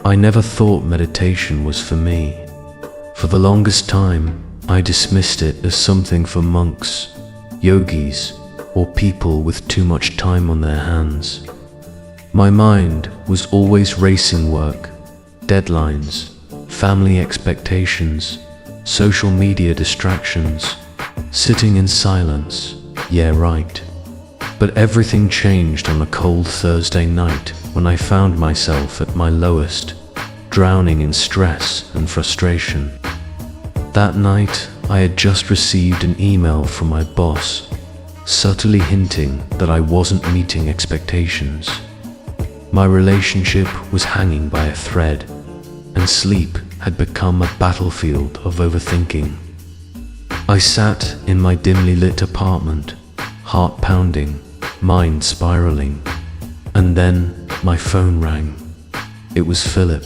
I never thought meditation was for me. For the longest time, I dismissed it as something for monks, yogis, or people with too much time on their hands. My mind was always racing work, deadlines, family expectations, social media distractions, sitting in silence, yeah right. But everything changed on a cold Thursday night when I found myself at my lowest, drowning in stress and frustration. That night, I had just received an email from my boss, subtly hinting that I wasn't meeting expectations. My relationship was hanging by a thread, and sleep had become a battlefield of overthinking. I sat in my dimly lit apartment, heart pounding, mind spiraling, and then my phone rang. It was Philip.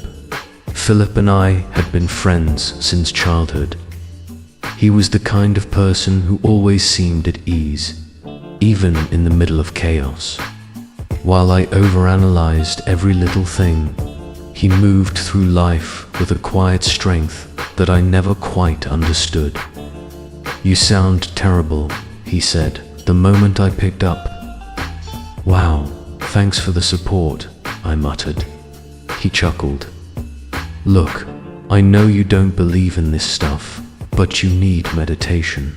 Philip and I had been friends since childhood. He was the kind of person who always seemed at ease, even in the middle of chaos. While I overanalyzed every little thing, he moved through life with a quiet strength that I never quite understood. "You sound terrible," he said, the moment I picked up. "Wow, thanks for the support," I muttered. He chuckled. "Look, I know you don't believe in this stuff, but you need meditation.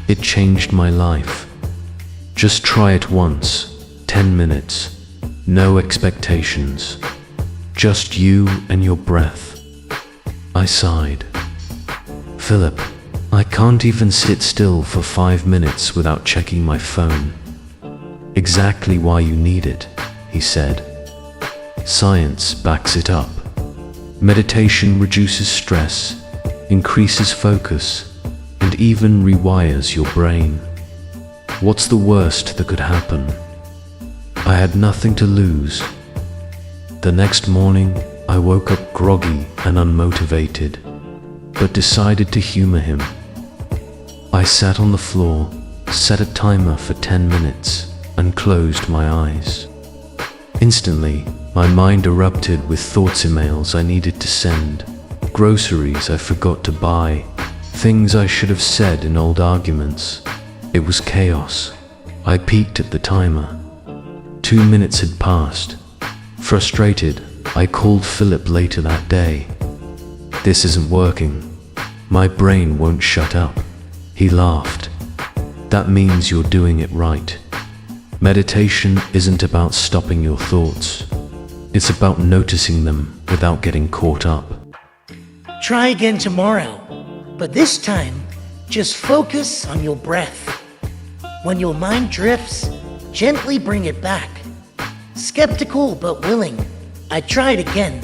It changed my life. Just try it once, 10 minutes, no expectations. Just you and your breath." I sighed. "Philip, I can't even sit still for 5 minutes without checking my phone." "Exactly why you need it," he said. "Science backs it up. Meditation reduces stress, increases focus, and even rewires your brain. What's the worst that could happen?" I had nothing to lose. The next morning, I woke up groggy and unmotivated, but decided to humor him. I sat on the floor, set a timer for 10 minutes, and closed my eyes. Instantly, my mind erupted with thoughts, emails I needed to send, groceries I forgot to buy, things I should have said in old arguments. It was chaos. I peeked at the timer. 2 minutes had passed. Frustrated, I called Philip later that day. "This isn't working. My brain won't shut up." He laughed. "That means you're doing it right. Meditation isn't about stopping your thoughts. It's about noticing them without getting caught up." Try again tomorrow, but this time, just focus on your breath. When your mind drifts, gently bring it back. Skeptical but willing, I tried again.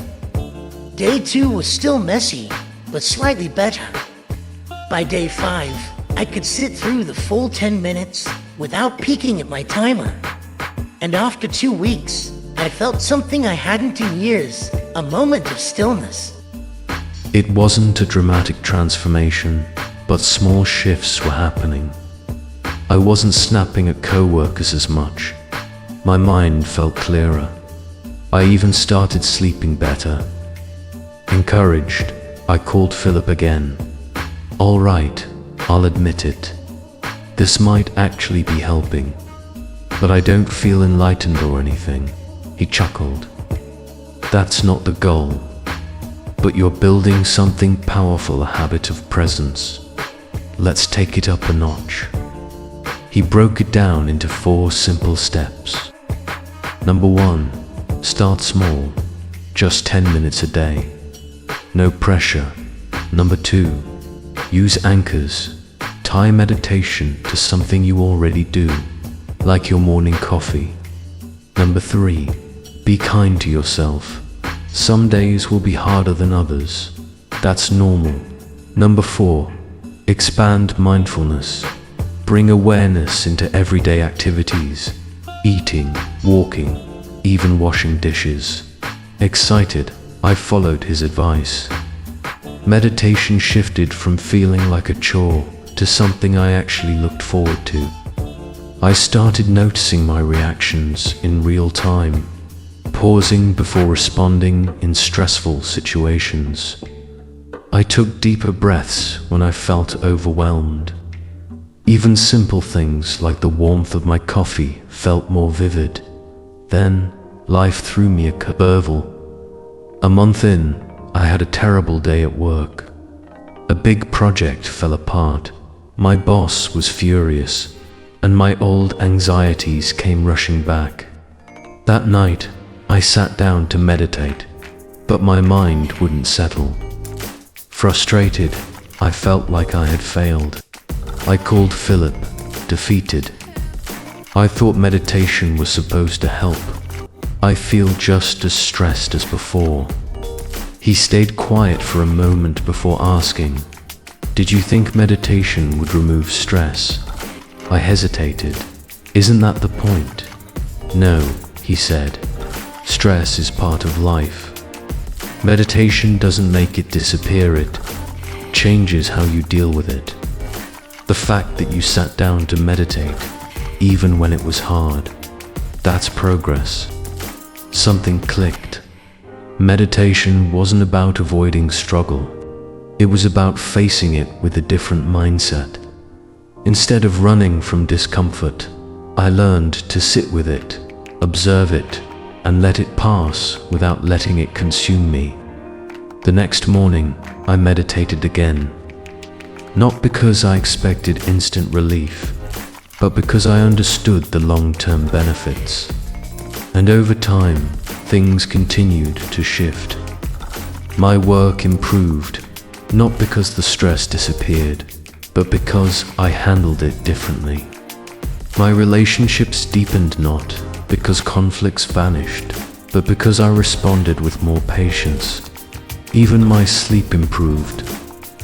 Day 2 was still messy, but slightly better. By day 5, I could sit through the full 10 minutes without peeking at my timer. And after 2 weeks, I felt something I hadn't in years, a moment of stillness. It wasn't a dramatic transformation, but small shifts were happening. I wasn't snapping at coworkers as much. My mind felt clearer. I even started sleeping better. Encouraged, I called Philip again. "All right, I'll admit it. This might actually be helping, but I don't feel enlightened or anything." He chuckled. "That's not the goal. But you're building something powerful, a habit of presence. Let's take it up a notch." He broke it down into 4 simple steps. Number 1, start small, just 10 minutes a day. No pressure. Number 2, use anchors. Tie meditation to something you already do, like your morning coffee. Number 3, be kind to yourself. Some days will be harder than others. That's normal. Number 4, expand mindfulness. Bring awareness into everyday activities. Eating, walking, even washing dishes. Excited, I followed his advice. Meditation shifted from feeling like a chore to something I actually looked forward to. I started noticing my reactions in real time. pausing before responding in stressful situations. I took deeper breaths when I felt overwhelmed. Even simple things like the warmth of my coffee felt more vivid. Then, life threw me a curveball. A month in, I had a terrible day at work. A big project fell apart. My boss was furious, and my old anxieties came rushing back. That night, I sat down to meditate, but my mind wouldn't settle. Frustrated, I felt like I had failed. I called Philip, defeated. I thought meditation was supposed to help. I feel just as stressed as before. He stayed quiet for a moment before asking, "Did you think meditation would remove stress?" I hesitated. "Isn't that the point?" "No," he said. "Stress is part of life. Meditation doesn't make it disappear, it changes how you deal with it." The fact that you sat down to meditate, even when it was hard, that's progress. Something clicked. Meditation wasn't about avoiding struggle. It was about facing it with a different mindset. Instead of running from discomfort, I learned to sit with it, observe it, and let it pass without letting it consume me. The next morning, I meditated again. Not because I expected instant relief, but because I understood the long-term benefits. And over time, things continued to shift. My work improved, not because the stress disappeared, but because I handled it differently. My relationships deepened not because conflicts vanished, but because I responded with more patience. Even my sleep improved,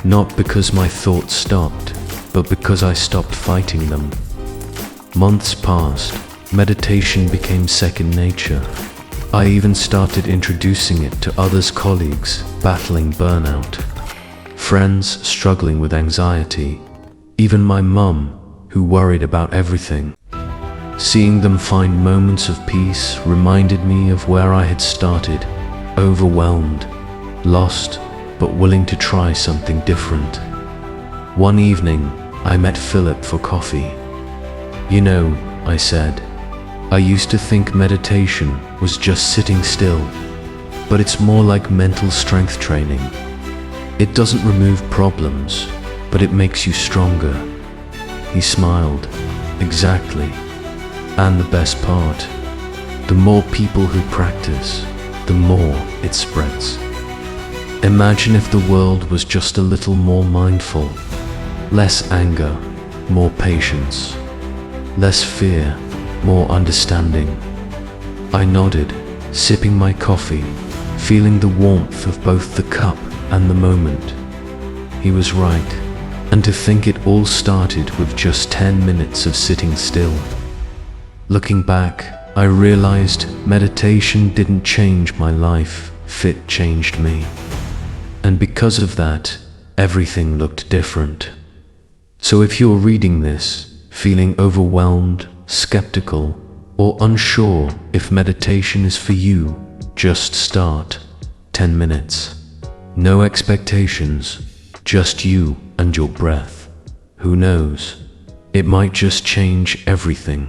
not because my thoughts stopped, but because I stopped fighting them. Months passed, meditation became second nature. I even started introducing it to others, colleagues battling burnout, friends struggling with anxiety, even my mum, who worried about everything. Seeing them find moments of peace reminded me of where I had started, overwhelmed, lost, but willing to try something different. One evening, I met Philip for coffee. "You know," I said, "I used to think meditation was just sitting still, but it's more like mental strength training. It doesn't remove problems, but it makes you stronger." He smiled. "Exactly. And the best part, the more people who practice, the more it spreads." Imagine if the world was just a little more mindful, less anger, more patience, less fear, more understanding. I nodded, sipping my coffee, feeling the warmth of both the cup and the moment. He was right, and to think it all started with just 10 minutes of sitting still. Looking back, I realized meditation didn't change my life, it changed me. And because of that, everything looked different. So if you're reading this, feeling overwhelmed, skeptical, or unsure if meditation is for you, just start. 10 minutes. No expectations, just you and your breath. Who knows? It might just change everything.